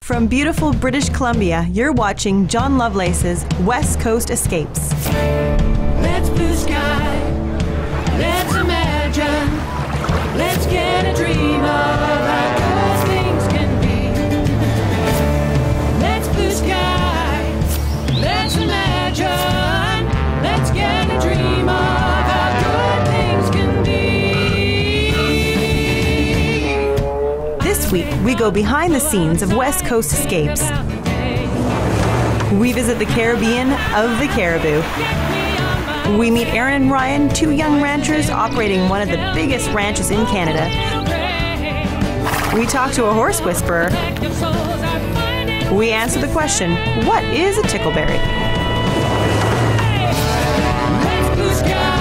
From beautiful British Columbia, you're watching John Lovelace's West Coast Escapes. Let's blue sky, let's imagine, let's get a dream of how good things can be. Let's blue sky, let's imagine, let's get a dream of how good things can be. This week, we go behind the scenes of West Coast Escapes. We visit the Caribbean of the Caribou. We meet Aaron and Ryan, two young ranchers operating one of the biggest ranches in Canada. We talk to a horse whisperer. We answer the question, what is a tickleberry? Let's blue sky.